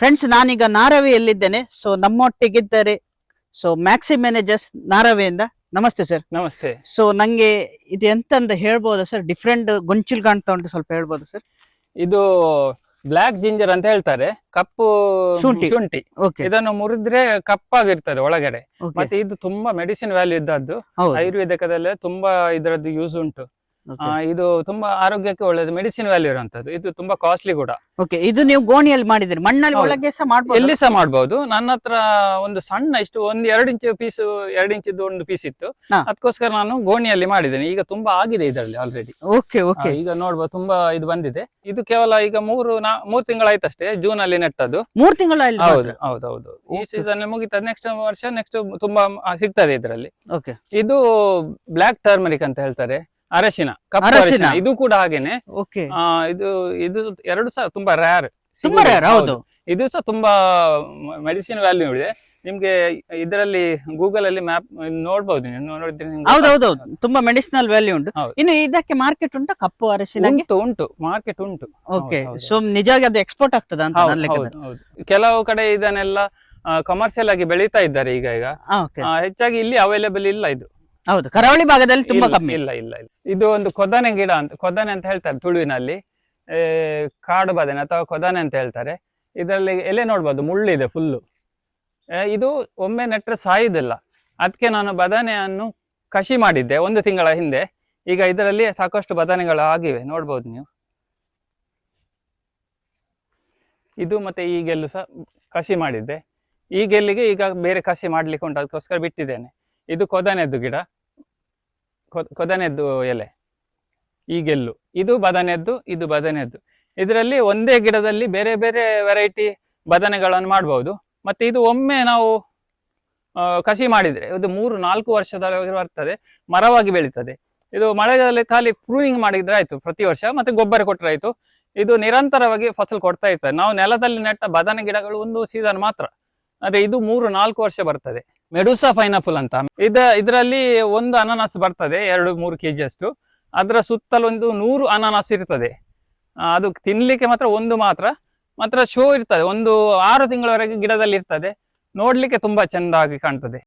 Friends, ನಾನೀಗ ನಾರವೆಯಲ್ಲಿದ್ದೇನೆ. So ನಮ್ಮೊಟ್ಟಿಗಿದ್ದಾರೆ ಸೊ ಮ್ಯಾಕ್ಸಿ ಮ್ಯಾನೇಜರ್ಸ್ ನಾರವೆಯಿಂದ. ನಮಸ್ತೆ ಸರ್. ನಮಸ್ತೆ. ಸೊ ನಂಗೆ ಇದು ಎಂತ ಅಂತ ಹೇಳ್ಬೋದಾ ಸರ್? ಡಿಫ್ರೆಂಟ್ ಗೊಂಚಿಲ್ ಕಾಣ್ತಾ ಉಂಟು, ಸ್ವಲ್ಪ ಹೇಳ್ಬೋದಾ ಸರ್? ಇದು ಬ್ಲಾಕ್ ಜಿಂಜರ್ ಅಂತ ಹೇಳ್ತಾರೆ, ಕಪ್ಪು ಶುಂಠಿ. ಇದನ್ನು ಮುರಿದ್ರೆ ಕಪ್ಪಾಗಿರ್ತದೆ ಒಳಗಡೆ. ಮತ್ತೆ ಇದು ತುಂಬಾ ಮೆಡಿಸಿನ್ ವ್ಯಾಲ್ಯೂ ಇದ್ದದ್ದು. ಆಯುರ್ವೇದಕದಲ್ಲೇ ತುಂಬಾ ಇದರದ್ದು ಯೂಸ್ ಉಂಟು. ಇದು ತುಂಬಾ ಆರೋಗ್ಯಕ್ಕೆ ಒಳ್ಳೇದು, ಮೆಡಿಸಿನ್ ವ್ಯಾಲ್ಯೂ ಇರುವಂತದ್ದು. ಇದು ತುಂಬಾ ಕಾಸ್ಟ್ಲಿ ಕೂಡ. ಇದು ನೀವು ಗೋಣಿಯಲ್ಲಿ ಮಾಡಿದ್ರಿ, ಮಣ್ಣಲ್ಲಿ ಒಳಗೆ ಸಹ ಮಾಡಬಹುದು, ಎಲ್ಲಿ ಸಹ ಮಾಡಬಹುದು. ನನ್ನ ಹತ್ರ ಒಂದು ಸಣ್ಣ ಇಷ್ಟು ಒಂದು 2 ಇಂಚ್ 2 ಇಂಚಿದ್ದು ಒಂದು ಪೀಸ್ ಇತ್ತು, ಅದಕ್ಕೋಸ್ಕರ ನಾನು ಗೋಣಿಯಲ್ಲಿ ಮಾಡಿದ್ದೇನೆ. ಈಗ ತುಂಬಾ ಆಗಿದೆ ಇದರಲ್ಲಿ ಆಲ್ರೆಡಿ. ಈಗ ನೋಡ್ಬೋದು, ತುಂಬಾ ಇದು ಬಂದಿದೆ. ಇದು ಕೇವಲ ಈಗ 3 ತಿಂಗಳಾಯ್ತಷ್ಟೇ, ಜೂನ್ ಅಲ್ಲಿ ನೆಟ್ಟದ್ದು. 3 ತಿಂಗಳು? ಹೌದು. ಈ ಸೀಸನ್ ಮುಗಿತದೆ, ನೆಕ್ಸ್ಟ್ ವರ್ಷ ನೆಕ್ಸ್ಟ್ ತುಂಬಾ ಸಿಗ್ತದೆ ಇದರಲ್ಲಿ. ಇದು ಬ್ಲಾಕ್ ಟರ್ಮರಿಕ್ ಅಂತ ಹೇಳ್ತಾರೆ, ಅರಶಿನ, ಕಪ್ಪು ಅರಶಿನ. ಇದು ಕೂಡ ಹಾಗೇನೆ. ಇದು ಎರಡು ಸಹ ತುಂಬಾ ರೇರ್. ಇದು ಸಹ ತುಂಬಾ ಮೆಡಿಸಿನ್ ವ್ಯಾಲ್ಯೂ ಇದೆ. ನಿಮ್ಗೆ ಇದರಲ್ಲಿ ಗೂಗಲ್ ಅಲ್ಲಿ ಮ್ಯಾಪ್ ನೋಡ್ಬೋದು, ಹೌದೌದು, ತುಂಬಾ ಮೆಡಿಸಿನಲ್ ವ್ಯಾಲ್ಯೂ ಉಂಟು. ಇನ್ನು ಇದಕ್ಕೆ ಮಾರ್ಕೆಟ್ ಉಂಟು? ಕಪ್ಪು ಅರಶಿನ ಉಂಟು, ಮಾರ್ಕೆಟ್ ಉಂಟು. ಸೊ ನಿಜವಾಗಿ ಅದು ಎಕ್ಸ್ಪೋರ್ಟ್ ಆಗ್ತದ ಅಂತ? ಕೆಲವು ಕಡೆ ಇದನ್ನೆಲ್ಲ ಕಮರ್ಷಿಯಲ್ ಆಗಿ ಬೆಳೀತಾ ಇದ್ದಾರೆ ಈಗ. ಹೆಚ್ಚಾಗಿ ಇಲ್ಲಿ ಅವೈಲೇಬಲ್ ಇಲ್ಲ ಇದು. ಹೌದು, ಕರಾವಳಿ ಭಾಗದಲ್ಲಿ ತುಂಬಾ ಕಮ್ಮಿ. ಇಲ್ಲ. ಇದು ಒಂದು ಕೊದನೆ ಗಿಡ ಅಂತ, ಕೊದನೆ ಅಂತ ಹೇಳ್ತಾರೆ ತುಳುವಿನಲ್ಲಿ. ಕಾಡು ಬದನೆ ಅಥವಾ ಕೊದನೆ ಅಂತ ಹೇಳ್ತಾರೆ. ಇದರಲ್ಲಿ ಎಲೆ ನೋಡ್ಬೋದು, ಮುಳ್ಳಿದೆ ಫುಲ್ಲು. ಇದು ಒಮ್ಮೆ ನೆಟ್ಟರೆ ಸಾಯುವುದಿಲ್ಲ. ಅದಕ್ಕೆ ನಾನು ಬದನೆಯನ್ನು ಕಷಿ ಮಾಡಿದ್ದೆ 1 ತಿಂಗಳ ಹಿಂದೆ. ಈಗ ಇದರಲ್ಲಿ ಸಾಕಷ್ಟು ಬದನೆಗಳು ಆಗಿವೆ, ನೋಡ್ಬೋದು ನೀವು. ಇದು ಮತ್ತೆ ಈ ಗೆಲ್ಲು ಸಹ ಕಷಿ ಮಾಡಿದ್ದೆ. ಈ ಗೆಲ್ಲಿಗೆ ಈಗ ಬೇರೆ ಕಷಿ ಮಾಡ್ಲಿಕ್ಕೆ ಉಂಟು, ಅದಕ್ಕೋಸ್ಕರ ಬಿಟ್ಟಿದ್ದೇನೆ. ಇದು ಕೊದನೆದ್ದು ಗಿಡ, ಕೊದನೆದ್ದು ಎಲೆ. ಈ ಗೆಲ್ಲು ಇದು ಬದನೆದ್ದು, ಇದು ಬದನೆದ್ದು. ಇದರಲ್ಲಿ ಒಂದೇ ಗಿಡದಲ್ಲಿ ಬೇರೆ ಬೇರೆ ವೆರೈಟಿ ಬದನೆಗಳನ್ನು ಮಾಡಬಹುದು. ಮತ್ತೆ ಇದು ಒಮ್ಮೆ ನಾವು ಕಸಿ ಮಾಡಿದ್ರೆ ಇದು 3-4 ವರ್ಷದವರೆಗೆ ಬರ್ತದೆ, ಮರವಾಗಿ ಬೆಳೀತದೆ. ಇದು ಮಳೆಗಾಲದಲ್ಲಿ ಖಾಲಿ ಪ್ರೂನಿಂಗ್ ಮಾಡಿದ್ರೆ ಆಯ್ತು ಪ್ರತಿ ವರ್ಷ, ಮತ್ತೆ ಗೊಬ್ಬರ ಕೊಟ್ಟರೆ ಆಯ್ತು. ಇದು ನಿರಂತರವಾಗಿ ಫಸಲು ಕೊಡ್ತಾ ಇರ್ತದೆ. ನಾವು ನೆಲದಲ್ಲಿ ನೆಟ್ಟ ಬದನೆ ಗಿಡಗಳು ಒಂದು ಸೀಸನ್ ಮಾತ್ರ, ಅದೇ ಇದು 3-4 ವರ್ಷ ಬರ್ತದೆ. ಮೆಡುಸಾ ಪೈನಾಪಲ್ ಅಂತ ಇದರಲ್ಲಿ ಒಂದು ಅನಾನಸ್ ಬರ್ತದೆ, 2-3 kg ಅಷ್ಟು. ಅದರ ಸುತ್ತಲೂ ಒಂದು 100 ಅನಾನಸ್ ಇರ್ತದೆ. ಅದು ತಿನ್ಲಿಕ್ಕೆ ಮಾತ್ರ ಒಂದು ಮಾತ್ರ ಶೋ ಇರ್ತದೆ. ಒಂದು 6 ತಿಂಗಳವರೆಗೆ ಗಿಡದಲ್ಲಿ ಇರ್ತದೆ. ನೋಡ್ಲಿಕ್ಕೆ ತುಂಬಾ ಚೆಂದಾಗಿ ಕಾಣ್ತದೆ.